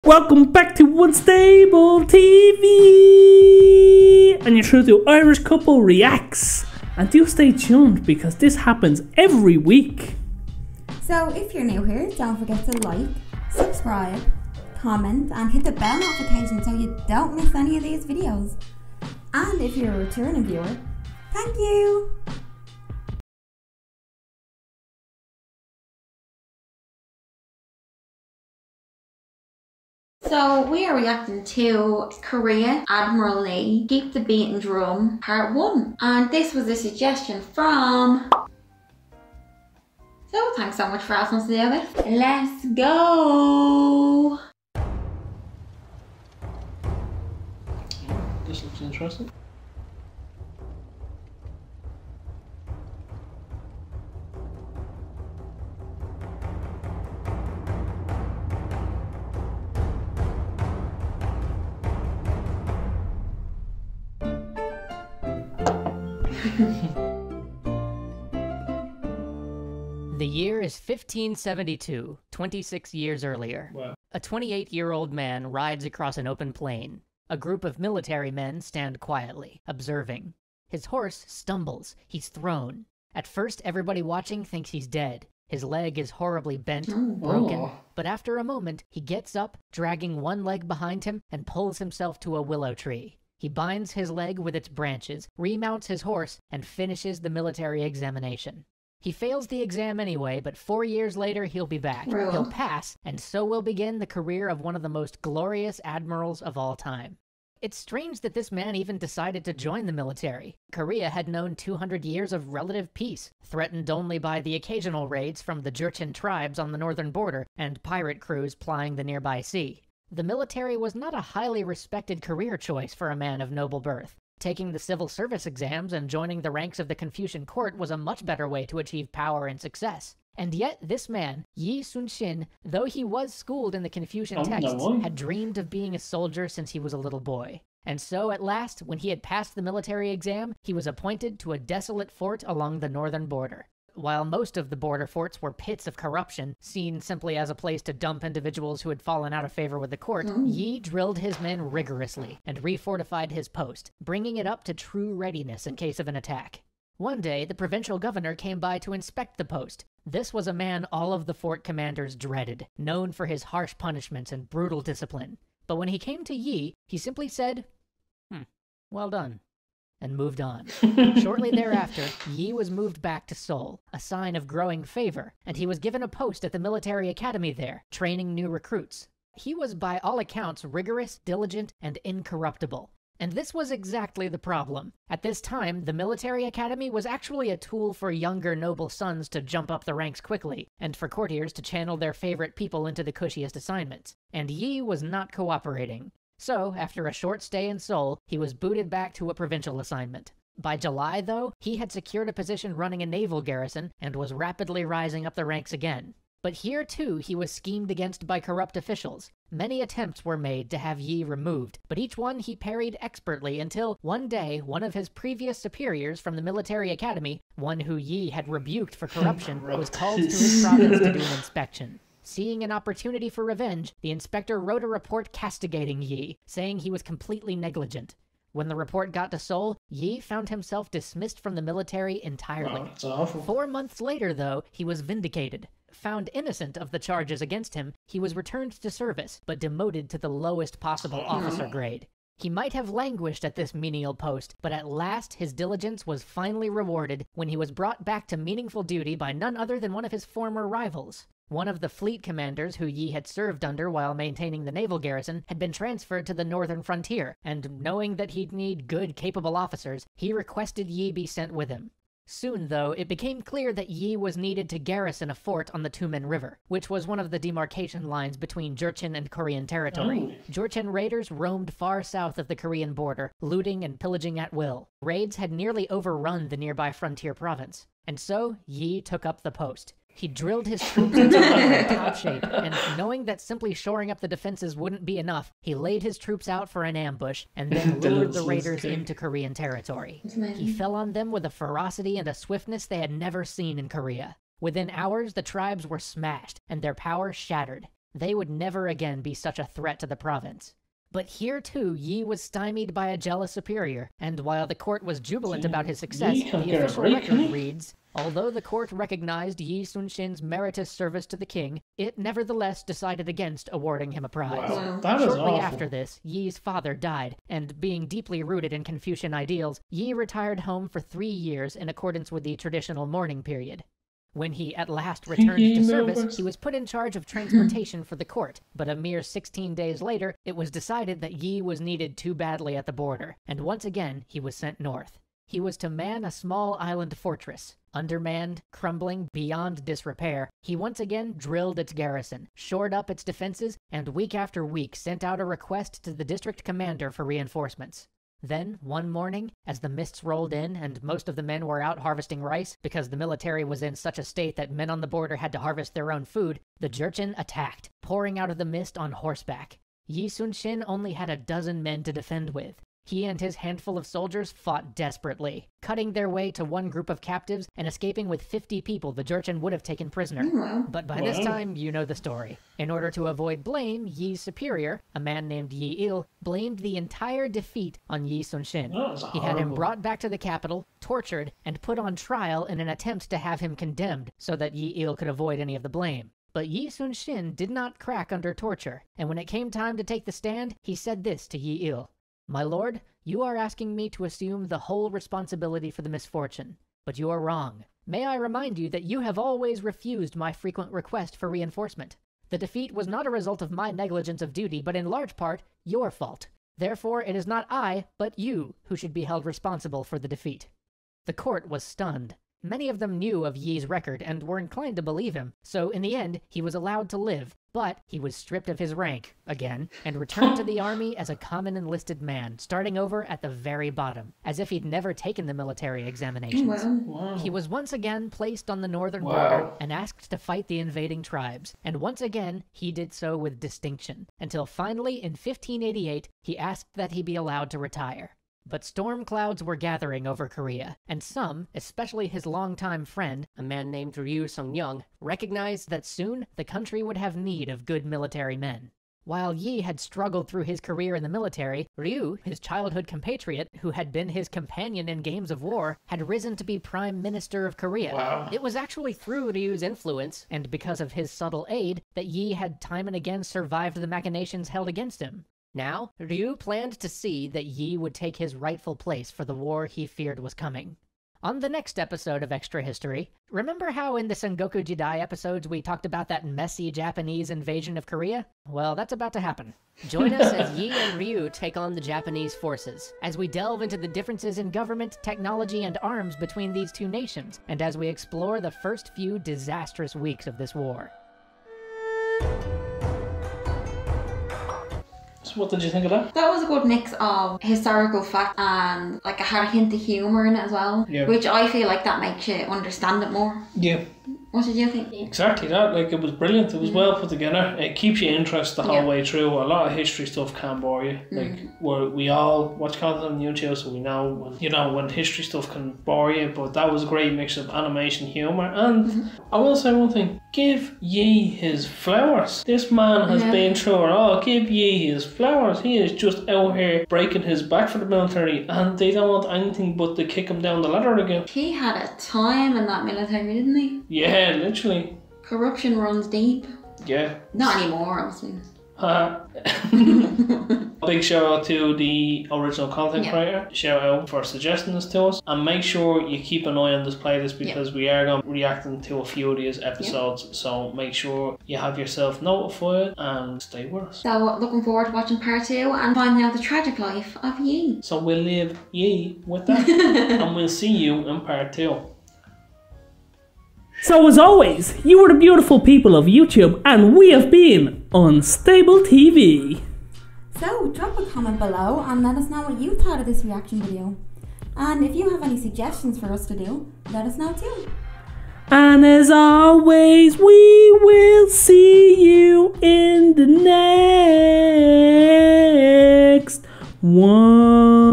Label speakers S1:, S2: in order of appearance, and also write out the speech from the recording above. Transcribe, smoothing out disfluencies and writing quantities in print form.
S1: Welcome back to Unstable TV! And you're sure to Irish Couple Reacts. And do stay tuned because this happens every week.
S2: So if you're new here, don't forget to like, subscribe, comment and hit the bell notification so you don't miss any of these videos. And if you're a returning viewer, thank you! So we are reacting to Korea Admiral Lee Keep the Beating Drum Part 1, and this was a suggestion from... So thanks so much for asking us to do this. Let's go!
S1: This looks interesting.
S3: The year is 1572, 26 years earlier.
S1: Wow.
S3: A 28-year-old man rides across an open plain. A group of military men stand quietly, observing. His horse stumbles. He's thrown. At first, everybody watching thinks he's dead. His leg is horribly bent, broken. But after a moment, he gets up, dragging one leg behind him, and pulls himself to a willow tree. He binds his leg with its branches, remounts his horse, and finishes the military examination. He fails the exam anyway, but 4 years later he'll be back. He'll pass, and so will begin the career of one of the most glorious admirals of all time. It's strange that this man even decided to join the military. Korea had known 200 years of relative peace, threatened only by the occasional raids from the Jurchen tribes on the northern border and pirate crews plying the nearby sea. The military was not a highly respected career choice for a man of noble birth. Taking the civil service exams and joining the ranks of the Confucian court was a much better way to achieve power and success. And yet this man, Yi Sun-shin, though he was schooled in the Confucian texts, had dreamed of being a soldier since he was a little boy. And so at last, when he had passed the military exam, he was appointed to a desolate fort along the northern border. While most of the border forts were pits of corruption, seen simply as a place to dump individuals who had fallen out of favor with the court, Yi drilled his men rigorously and refortified his post, bringing it up to true readiness in case of an attack. One day, the provincial governor came by to inspect the post. This was a man all of the fort commanders dreaded, known for his harsh punishments and brutal discipline. But when he came to Yi, he simply said, well done, and moved on. Shortly thereafter, Yi was moved back to Seoul, a sign of growing favor, and he was given a post at the military academy there, training new recruits. He was by all accounts rigorous, diligent, and incorruptible. And this was exactly the problem. At this time, the military academy was actually a tool for younger noble sons to jump up the ranks quickly, and for courtiers to channel their favorite people into the cushiest assignments. And Yi was not cooperating. So, after a short stay in Seoul, he was booted back to a provincial assignment. By July, though, he had secured a position running a naval garrison and was rapidly rising up the ranks again. But here, too, he was schemed against by corrupt officials. Many attempts were made to have Yi removed, but each one he parried expertly until, one day, one of his previous superiors from the military academy, one who Yi had rebuked for corruption, was called to his province to do an inspection. Seeing an opportunity for revenge, the inspector wrote a report castigating Yi, saying he was completely negligent. When the report got to Seoul, Yi found himself dismissed from the military entirely.
S1: Wow, that's awful.
S3: 4 months later, though, he was vindicated. Found innocent of the charges against him, he was returned to service, but demoted to the lowest possible officer grade. He might have languished at this menial post, but at last his diligence was finally rewarded when he was brought back to meaningful duty by none other than one of his former rivals. One of the fleet commanders who Yi had served under while maintaining the naval garrison had been transferred to the northern frontier, and knowing that he'd need good, capable officers, he requested Yi be sent with him. Soon, though, it became clear that Yi was needed to garrison a fort on the Tumen River, which was one of the demarcation lines between Jurchen and Korean territory. Jurchen raiders roamed far south of the Korean border, looting and pillaging at will. Raids had nearly overrun the nearby frontier province, and so Yi took up the post. He drilled his troops into top shape, and knowing that simply shoring up the defenses wouldn't be enough, he laid his troops out for an ambush, and then lured the raiders into Korean territory. He fell on them with a ferocity and a swiftness they had never seen in Korea. Within hours, the tribes were smashed, and their power shattered. They would never again be such a threat to the province. But here too, Yi was stymied by a jealous superior, and while the court was jubilant about his success, the official record reads, although the court recognized Yi Sun-shin's meritorious service to the king, it nevertheless decided against awarding him a prize.
S1: Wow, that is
S3: Shortly
S1: awful.
S3: after this, Yi's father died, and being deeply rooted in Confucian ideals, Yi retired home for 3 years in accordance with the traditional mourning period. When he at last returned to service, he was put in charge of transportation for the court, but a mere 16 days later, it was decided that Yi was needed too badly at the border, and once again he was sent north. He was to man a small island fortress. Undermanned, crumbling beyond disrepair, he once again drilled its garrison, shored up its defenses, and week after week sent out a request to the district commander for reinforcements. Then, one morning, as the mists rolled in and most of the men were out harvesting rice, because the military was in such a state that men on the border had to harvest their own food, the Jurchen attacked, pouring out of the mist on horseback. Yi Sun-shin only had a dozen men to defend with. He and his handful of soldiers fought desperately, cutting their way to one group of captives and escaping with 50 people the Jurchen would have taken prisoner. But by this time, you know the story. In order to avoid blame, Yi's superior, a man named Yi Il, blamed the entire defeat on Yi Sun-shin. He had him brought back to the capital, tortured, and put on trial in an attempt to have him condemned so that Yi Il could avoid any of the blame. But Yi Sun-shin did not crack under torture, and when it came time to take the stand, he said this to Yi Il. My lord, you are asking me to assume the whole responsibility for the misfortune, but you are wrong. May I remind you that you have always refused my frequent request for reinforcement. The defeat was not a result of my negligence of duty, but in large part, your fault. Therefore, it is not I, but you, who should be held responsible for the defeat. The court was stunned. Many of them knew of Yi's record and were inclined to believe him, so in the end, he was allowed to live, but he was stripped of his rank, again, and returned to the army as a common enlisted man, starting over at the very bottom, as if he'd never taken the military examinations.
S1: Wow.
S3: He was once again placed on the northern border and asked to fight the invading tribes, and once again, he did so with distinction, until finally, in 1588, he asked that he be allowed to retire. But storm clouds were gathering over Korea, and some, especially his longtime friend, a man named Ryu Sung-young, recognized that soon the country would have need of good military men. While Yi had struggled through his career in the military, Ryu, his childhood compatriot, who had been his companion in games of war, had risen to be Prime Minister of Korea.
S1: Wow.
S3: It was actually through Ryu's influence, and because of his subtle aid, that Yi had time and again survived the machinations held against him. Now, Ryu planned to see that Yi would take his rightful place for the war he feared was coming. On the next episode of Extra History, remember how in the Sengoku Jidai episodes we talked about that messy Japanese invasion of Korea? Well, that's about to happen. Join us as Yi and Ryu take on the Japanese forces, as we delve into the differences in government, technology, and arms between these two nations, and as we explore the first few disastrous weeks of this war.
S1: So what did you think of that?
S2: That was a good mix of historical fact and like it had a hint of humour in it as well.
S1: Yeah.
S2: Which I feel like that makes you understand it more.
S1: Yeah.
S2: What did you think?
S1: Exactly that, like it was brilliant, it was well put together, it keeps you interested the whole way through. A lot of history stuff can bore you, like we all watch content on YouTube, so we know when history stuff can bore you, but that was a great mix of animation, humour, and I will say one thing, give Yi his flowers. This man has been through it all, give Yi his flowers. He is just out here breaking his back for the military and they don't want anything but to kick him down the ladder again.
S2: He had a time in that military, didn't he?
S1: Yeah, literally.
S2: Corruption runs deep.
S1: Yeah.
S2: Not anymore, obviously.
S1: Big shout out to the original content creator. Shout out for suggesting this to us. And make sure you keep an eye on this playlist because we are going to be reacting to a few of these episodes. So make sure you have yourself notified and stay with us.
S2: So looking forward to watching part 2 and finding out the tragic life of Yi.
S1: So we'll leave Yi with that. And we'll see you in part 2.
S4: So as always, you are the beautiful people of YouTube and we have been Unstable TV.
S2: So drop a comment below and let us know what you thought of this reaction video. And if you have any suggestions for us to do, let us know too.
S4: And as always, we will see you in the next one.